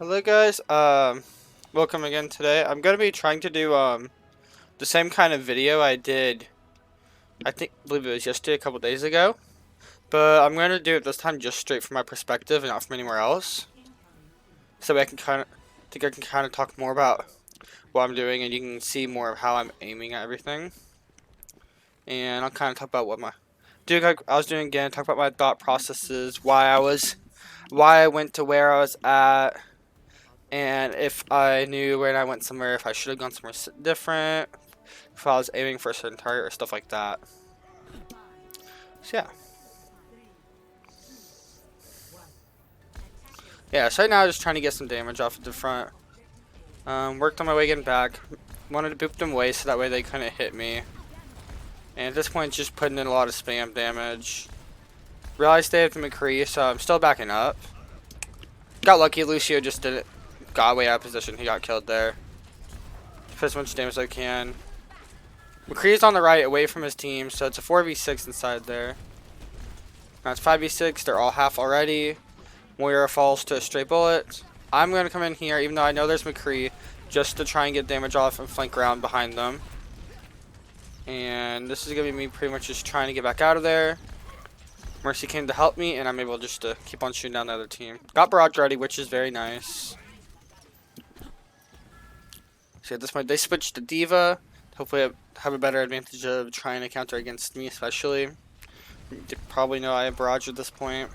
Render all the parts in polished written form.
Hello guys, welcome again today. I'm gonna be trying to do the same kind of video I did, believe it was yesterday, a couple days ago. But I'm gonna do it this time just straight from my perspective and not from anywhere else. So I can kind of talk more about what I'm doing, and you can see more of how I'm aiming at everything. And I'll kind of talk about what I was doing again, talk about my thought processes, why I went to where I was at. And if I knew when I went somewhere, if I should have gone somewhere different, if I was aiming for a certain target or stuff like that. So yeah. Yeah, so right now I'm just trying to get some damage off of the front. Worked on my way getting back. Wanted to boop them away so that way they couldn't hit me. And at this point, just putting in a lot of spam damage. Realized they have the McCree, so I'm still backing up. Got lucky, Lucio just didn't. Got way out of position, he got killed there. Put as much damage as I can. McCree's on the right, away from his team, so it's a 4v6 inside there. Now it's 5v6, they're all half already. Moira falls to a straight bullet. I'm going to come in here, even though I know there's McCree, just to try and get damage off and flank around behind them. And this is going to be me pretty much just trying to get back out of there. Mercy came to help me, and I'm able just to keep on shooting down the other team. Got barrage ready, which is very nice. So at this point, they switched to D.Va. Hopefully I have a better advantage of trying to counter against me, especially. You probably know I have barrage at this point.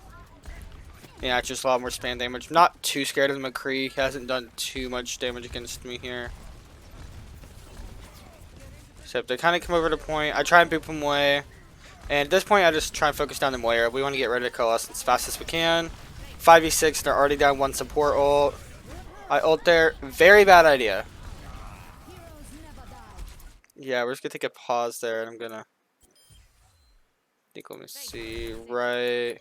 Yeah, it's just a lot more spam damage. I'm not too scared of the McCree. He hasn't done too much damage against me here. So if they kind of come over to point, I try and boop him away. And at this point, I just try and focus down the Moira. We want to get rid of Coalesce as fast as we can. 5v6, they're already down one support ult. I ult there. Very bad idea. Yeah, we're just going to take a pause there, and I'm going to... let me see, right...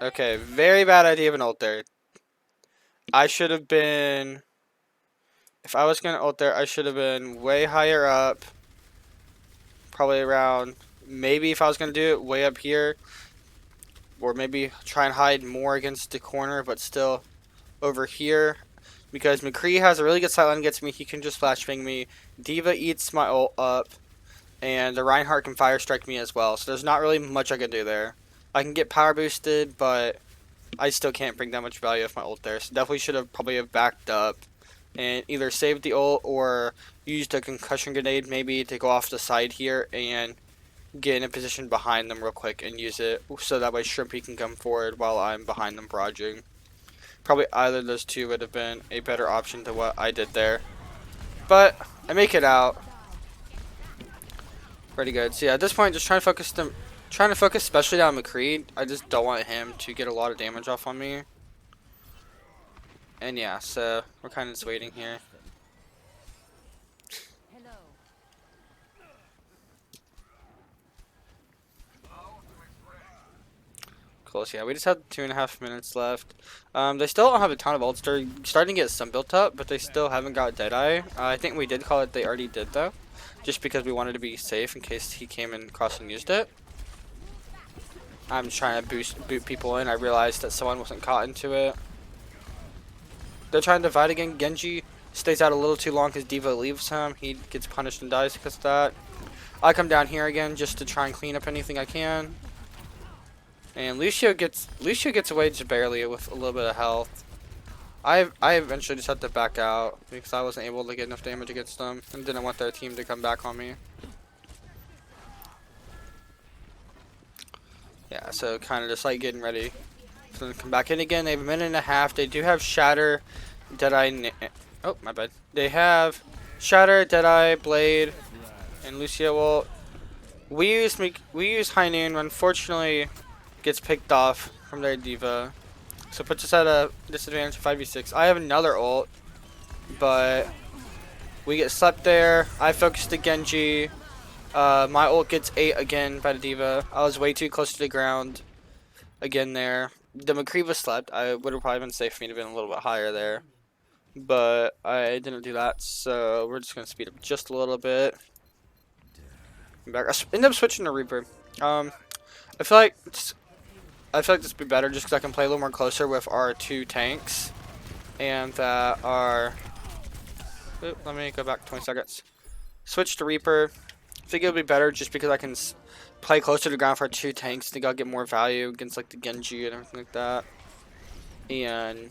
Okay, very bad idea of an ult there. I should have been... If I was going to ult there, I should have been way higher up. Probably around... Maybe if I was going to do it, way up here. Or maybe try and hide more against the corner, but still over here. Because McCree has a really good sightline against me. He can just flashbang me. D.Va eats my ult up. And the Reinhardt can fire strike me as well. So there's not really much I can do there. I can get power boosted, but I still can't bring that much value with my ult there. So definitely should have probably backed up and either saved the ult or used a concussion grenade maybe to go off the side here and get in a position behind them real quick and use it so that way Shrimpy can come forward while I'm behind them barraging. Probably either of those two would have been a better option to what I did there. But I make it out. Pretty good. So yeah, at this point, just trying to focus especially on McCree. I just don't want him to get a lot of damage off on me. And yeah, so we're kind of just waiting here. Cool. So yeah, we just have 2.5 minutes left. They still don't have a ton of ults. They're starting to get some built up, but they still haven't got Deadeye. I think we did call it. They already did though, just because we wanted to be safe in case he came in across and used it. I'm trying to boot people in. I realized that someone wasn't caught into it. They're trying to divide again. Genji stays out a little too long because D.Va leaves him. He gets punished and dies because of that. I come down here again just to try and clean up anything I can. And Lucio gets away just barely with a little bit of health. I eventually just had to back out because I wasn't able to get enough damage against them and didn't want their team to come back on me. Yeah, so kind of just like getting ready for them to come back in again. They have a minute and a half. They do have Shatter, Deadeye. Oh, my bad. They have Shatter, Deadeye, Blade, and Lucio ult. We use High Noon. Unfortunately, gets picked off from their D.Va, so puts us at a disadvantage of 5v6. I have another ult, but we get slept there. I focused the Genji. My ult gets 8 again by the D.Va. I was way too close to the ground again there. The McCree was slept. I would have probably been safe for me to have been a little bit higher there, but I didn't do that, so we're just going to speed up just a little bit. Back. I ended up switching to Reaper. I feel like I feel like this would be better just because I can play a little more closer with our 2 tanks. And that are... Oop, let me go back 20 seconds. Switch to Reaper. I think it would be better just because I can play closer to the ground for our 2 tanks. I think I'll get more value against like the Genji and everything like that. And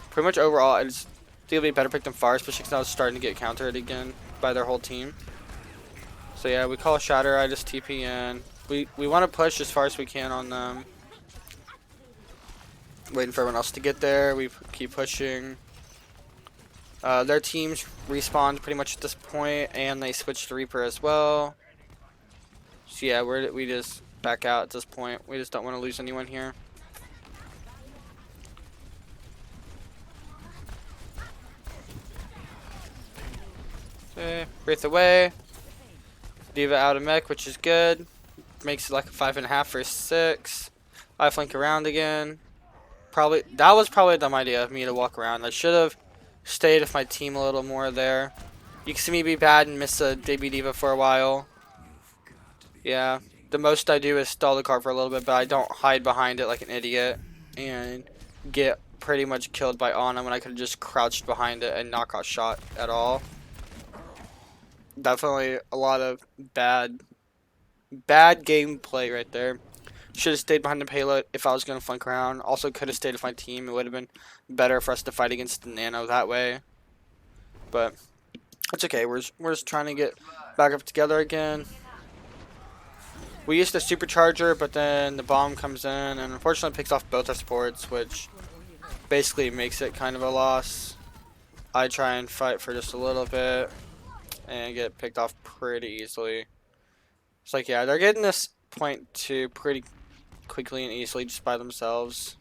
pretty much overall, I just think it would be better pick them far, especially because I was starting to get countered again by their whole team. So yeah, we call a Shatter. I just TP in. We want to push as far as we can on them. Waiting for everyone else to get there. We keep pushing. Their teams respawned pretty much at this point, and they switched to Reaper as well. So yeah, we just back out at this point. We just don't want to lose anyone here. Okay, Wraith away. D.Va out of mech, which is good. Makes it like a 5.5 for 6. I flank around again. That was probably a dumb idea of me to walk around. I should have stayed with my team a little more there. You can see me be bad and miss a debut D.Va for a while. Yeah, the most I do is stall the car for a little bit, but I don't hide behind it like an idiot and get pretty much killed by Ana when I could have just crouched behind it and not got shot at all. Definitely a lot of bad gameplay right there. Should have stayed behind the payload if I was going to flank around. Also could have stayed with my team. It would have been better for us to fight against the Nano that way. But it's okay. We're just trying to get back up together again. We used the supercharger, but then the bomb comes in and unfortunately picks off both our supports, which basically makes it kind of a loss. I try and fight for just a little bit and get picked off pretty easily. It's like, yeah, they're getting this point to pretty quickly and easily just by themselves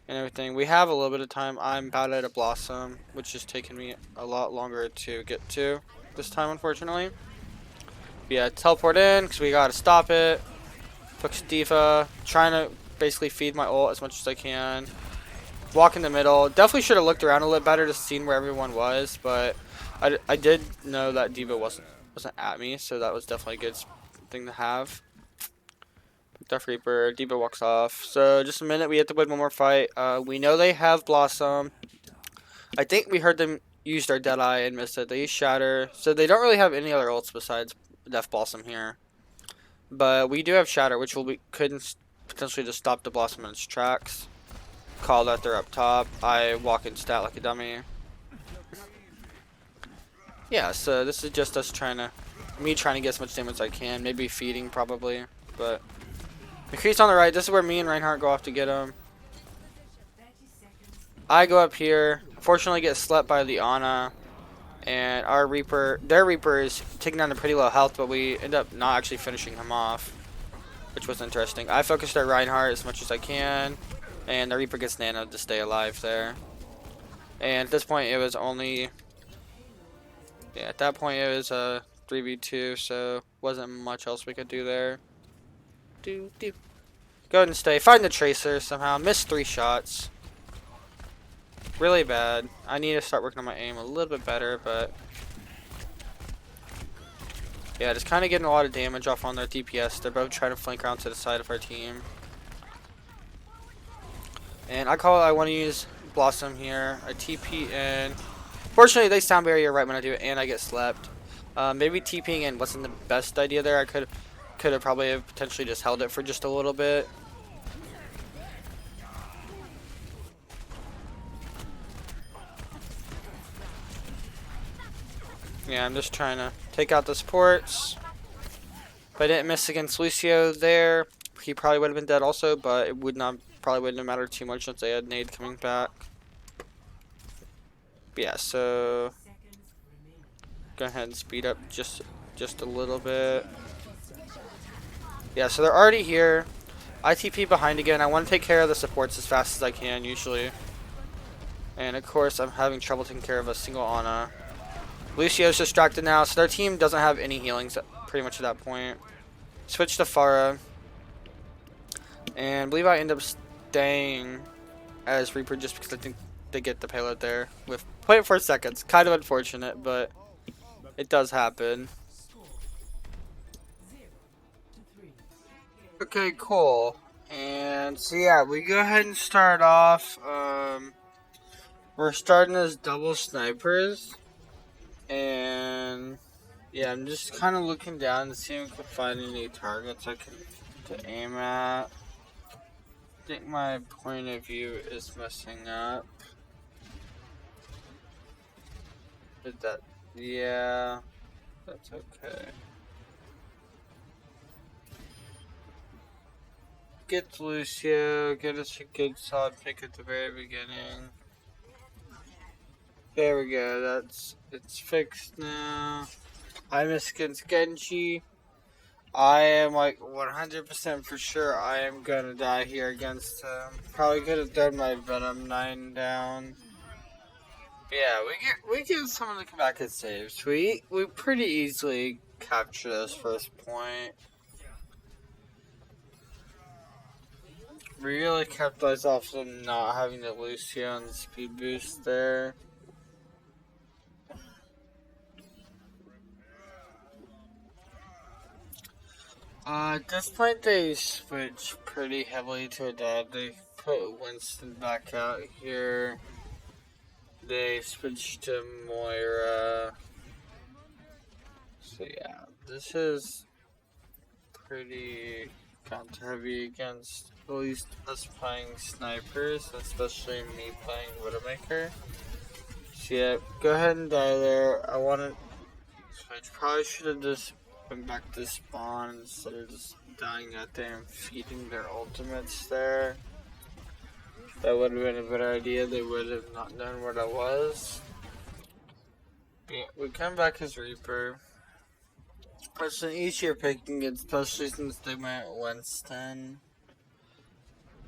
and everything. We have a little bit of time. I'm about at a Blossom, which is taking me a lot longer to get to this time, unfortunately. But yeah, teleport in because we gotta stop it. Push D.Va, trying to basically feed my ult as much as I can. Walk in the middle. Definitely should have looked around a little better to see where everyone was, but I did know that D.Va wasn't at me, so that was definitely a good thing to have. Death Reaper, D.Va walks off. So just a minute, we have to win one more fight. We know they have Blossom. I think we heard them use their Deadeye and missed it. They use Shatter, so they don't really have any other ults besides Death Blossom here. But we do have Shatter, which could potentially just stop the Blossom in its tracks. Call that they're up top. I walk in stat like a dummy. Yeah, so this is just us me trying to get as much damage as I can. Maybe feeding probably, but. McCree's on the right. This is where me and Reinhardt go off to get him. I go up here. Unfortunately, get slept by the Ana. And their Reaper is taking down to pretty low health, but we end up not actually finishing him off, which was interesting. I focused on Reinhardt as much as I can. And the Reaper gets nanoed to stay alive there. And at this point, it was only... Yeah, at that point, it was a 3v2, so wasn't much else we could do there. Go ahead and stay. Find the Tracer somehow. Missed 3 shots. Really bad. I need to start working on my aim a little bit better, but... Yeah, just kind of getting a lot of damage off on their DPS. They're both trying to flank around to the side of our team. And I want to use Blossom here. I TP in. Fortunately, they sound barrier right when I do it, and I get slept. Maybe TPing in wasn't the best idea there. I could have probably potentially just held it for just a little bit. Yeah, I'm just trying to take out the supports. If I didn't miss against Lucio there, he probably would have been dead also, but it probably wouldn't have mattered too much since they had nade coming back. But yeah, so go ahead and speed up just a little bit. Yeah, so they're already here. ITP behind again. I want to take care of the supports as fast as I can usually. And of course, I'm having trouble taking care of a single Ana. Lucio's distracted now, so their team doesn't have any healings pretty much at that point. Switch to Pharah. And I believe I end up staying as Reaper just because I think they get the payload there with 0.4 seconds. Kind of unfortunate, but it does happen. Okay, cool. And so yeah, we go ahead and start off. We're starting as double snipers, and yeah, I'm just kind of looking down to see if I can find any targets I can to aim at. I think my point of view is messing up. Did that? Yeah, that's okay. Get Lucio, get us a good solid pick at the very beginning. There we go, it's fixed now. I miss against Genji. I am like 100% for sure I am gonna die here against him. Probably could have done my Venom 9 down. But yeah, we get someone to come back and saves. We pretty easily capture this first point. We really capitalized off them not having the Lucio and the speed boost there. At this point they switched pretty heavily to a dad. They put Winston back out here. They switched to Moira. So yeah, this is pretty counter heavy against at least us playing snipers, especially me playing Widowmaker. So yeah, go ahead and die there. I wanted, so I probably should have just went back to spawn instead of just dying out there and feeding their ultimates there. That would have been a better idea. They would have not known what I was. But yeah, we come back as Reaper. It's an easier picking, especially since they went Winston.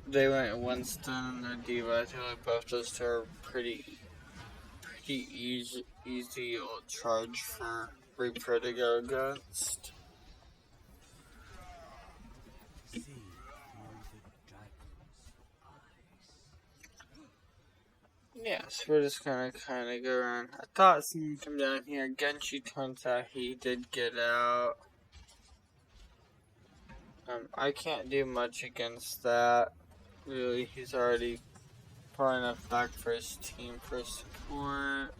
They went Winston and their D.Va. I feel like both those two are pretty easy charge for Reaper to go against. Yeah, so we're just gonna kind of go around. I thought someone would come down here. Genji, turns out he did get out. I can't do much against that. Really, he's already far enough back for his team for support.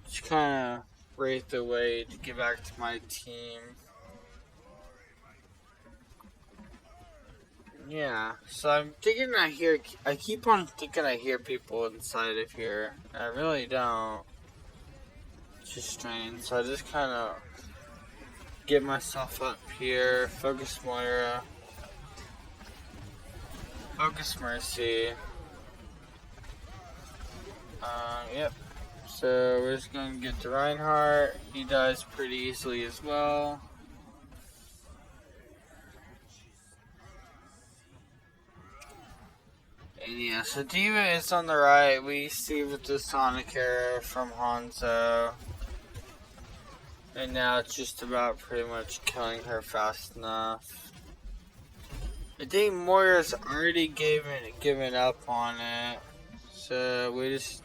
Just kind of rate the way to get back to my team. Yeah, so I'm thinking I keep on thinking I hear people inside of here. I really don't. It's just strange, so I just kind of get myself up here, focus Moira, focus Mercy. Yep. So we're just gonna get to Reinhardt. He dies pretty easily as well. And yeah, so D.Va is on the right. We see with the Sonic arrow from Hanzo. And now it's just about pretty much killing her fast enough. I think Moira's already given up on it. So we just,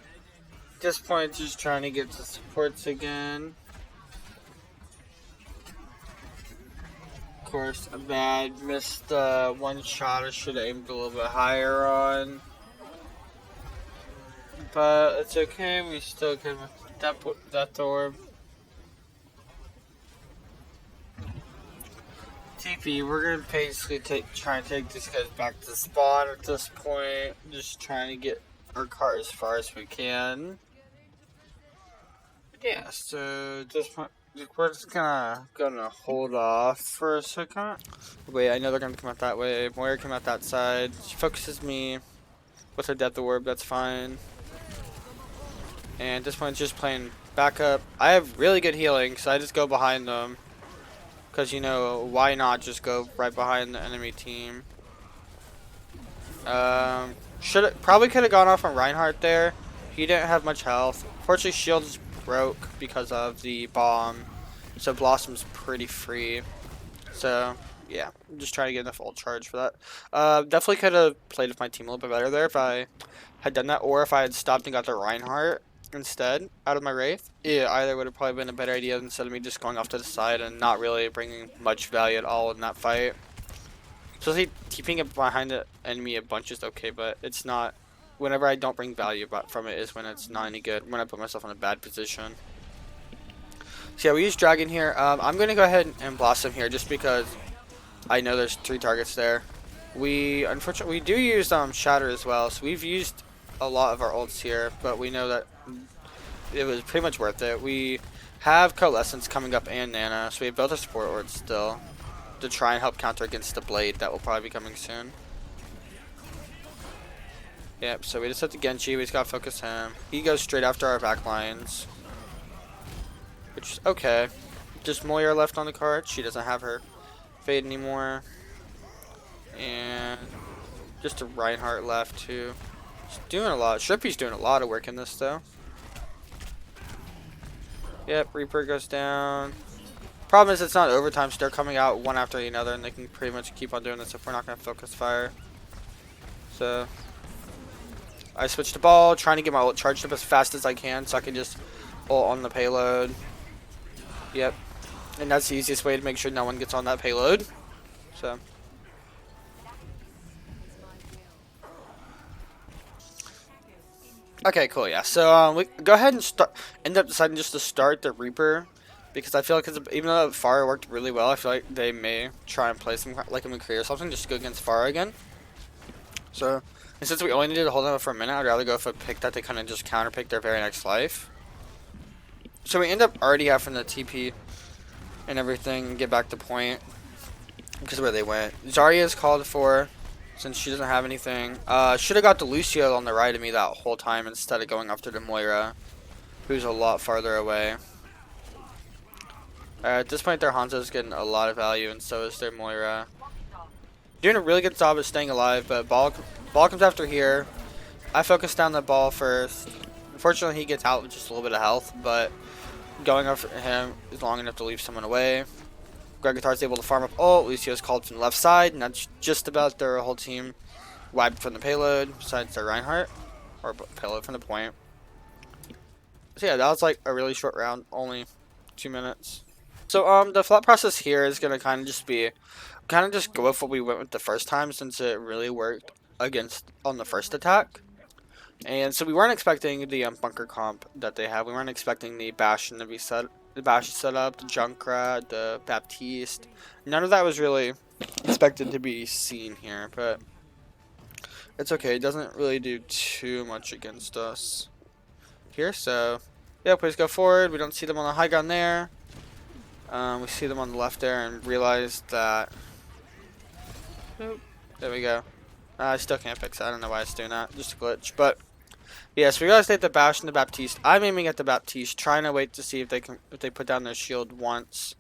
at this point, just trying to get the supports again. Of course, a bad missed one shot I should have aimed a little bit higher on. But it's okay, we still can Death Orb. TP, we're gonna basically try and take these guys back to spawn at this point. Just trying to get our car as far as we can. Yeah, so at this point, we're just gonna hold off for a second. Wait, I know they're gonna come out that way. Moira came out that side. She focuses me with her Death Orb, that's fine. And at this point, just playing backup. I have really good healing, so I just go behind them. Because, you know, why not just go right behind the enemy team? Probably could have gone off on Reinhardt there. He didn't have much health. Fortunately, shields broke because of the bomb. So Blossom's pretty free. So, yeah. I'm just trying to get enough ult charge for that. Definitely could have played with my team a little bit better there if I had done that. Or if I had stopped and got the Reinhardt instead out of my Wraith. Yeah, either would have probably been a better idea instead of me just going off to the side and not really bringing much value at all in that fight. So TPing it behind the enemy a bunch is okay, but it's not. Whenever I don't bring value from it is when it's not any good. When I put myself in a bad position. So yeah, we use Dragon here. I'm gonna go ahead and blast him here just because I know there's 3 targets there. Unfortunately we do use Shatter as well, so we've used a lot of our ults here, but we know that it was pretty much worth it. We have Coalescence coming up and Nana, so we have both our support wards still to try and help counter against the Blade that will probably be coming soon. Yep, so we just have to Genji, we just gotta focus him. He goes straight after our back lines, which is okay. Just Moira left on the card, she doesn't have her Fade anymore. And just a Reinhardt left too. She's doing a lot. Shrippy's doing a lot of work in this though. Yep, Reaper goes down. Problem is it's not overtime, so they're coming out one after another and they can pretty much keep on doing this if we're not going to focus fire. So I switched the ball, trying to get my ult charged up as fast as I can so I can just ult on the payload. Yep. And that's the easiest way to make sure no one gets on that payload. So okay, cool, yeah. So we go ahead and end up deciding just to start the Reaper because I feel like even though Pharah worked really well, I feel like they may try and play some like a McCree or something just to go against Pharah again. So and since we only needed to hold them for a minute, I'd rather go for a pick that they kind of just counter pick their very next life. So we end up already having the TP and everything and get back to point because where they went. Zarya is called for. Since she doesn't have anything. Should have got the Lucio on the right of me that whole time instead of going after the Moira, who's a lot farther away. At this point, their Hanzo is getting a lot of value, and so is their Moira. Doing a really good job of staying alive, but ball comes after here. I focus down the ball first. Unfortunately, he gets out with just a little bit of health, but going after him is long enough to leave someone away. Gregathar's able to farm up ult. Lucio's called from the left side, and that's just about their whole team wiped from the payload, besides their Reinhardt, or payload from the point. So yeah, that was like a really short round, only 2 minutes. So the thought process here is gonna kind of just go with what we went with the first time, since it really worked on the first attack. And so we weren't expecting the bunker comp that they have. We weren't expecting the Bastion to be set. The Bash set up, the Junkrat, the Baptiste. None of that was really expected to be seen here, but it's okay. It doesn't really do too much against us here, so yeah, please go forward. We don't see them on the high ground there. We see them on the left there and realize that. Nope. There we go. I still can't fix that. I don't know why it's doing that. Just a glitch, but. Yes, we realized they had the Bash and the Baptiste. I'm aiming at the Baptiste, trying to wait to see if they put down their shield once,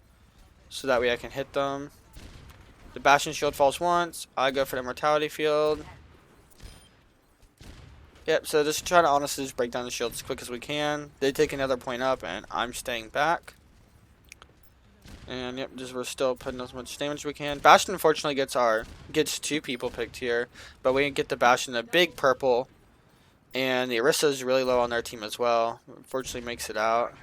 so that way I can hit them. The Bastion shield falls once. I go for the Mortality field. Yep. So just trying to honestly just break down the shield as quick as we can. They take another point up, and I'm staying back. And yep, we're still putting as much damage as we can. Bastion unfortunately gets 2 people picked here, but we get the Bastion a big purple. And the Orisa is really low on their team as well. Unfortunately makes it out.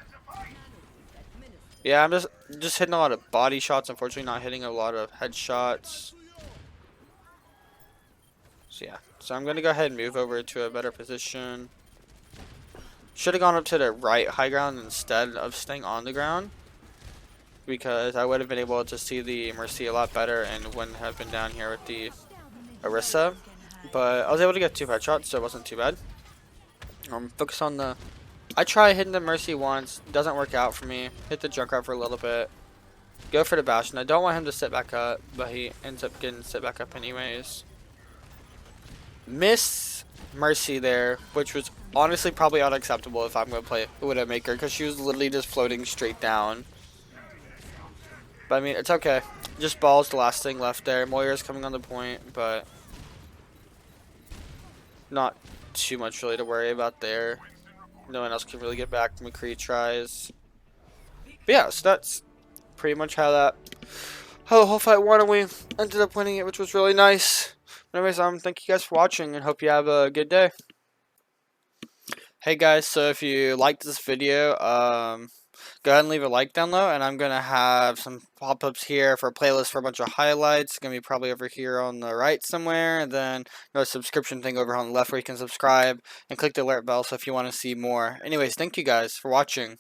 Yeah, I'm just hitting a lot of body shots. Unfortunately not hitting a lot of headshots. So yeah. So I'm going to go ahead and move over to a better position. Should have gone up to the right high ground instead of staying on the ground. Because I would have been able to see the Mercy a lot better and wouldn't have been down here with the Orisa. But I was able to get 2 headshots, so it wasn't too bad. Focus on the. I try hitting the Mercy once, doesn't work out for me. Hit the Junkrat for a little bit. Go for the Bastion. I don't want him to sit back up, but he ends up getting sit back up anyways. Miss Mercy there, which was honestly probably unacceptable if I'm going to play Widowmaker, because she was literally just floating straight down. But I mean, it's okay. Just ball's the last thing left there. Moira's coming on the point, but not too much really to worry about there. No one else can really get back. McCree tries. But yeah, so that's pretty much how the whole fight went, and we ended up winning it, which was really nice. Anyways, thank you guys for watching and hope you have a good day. Hey guys, so if you liked this video, go ahead and leave a like down low, and I'm going to have some pop-ups here for a playlist for a bunch of highlights. It's going to be probably over here on the right somewhere, and then a subscription thing over on the left where you can subscribe, and click the alert bell so if you want to see more. Anyways, thank you guys for watching.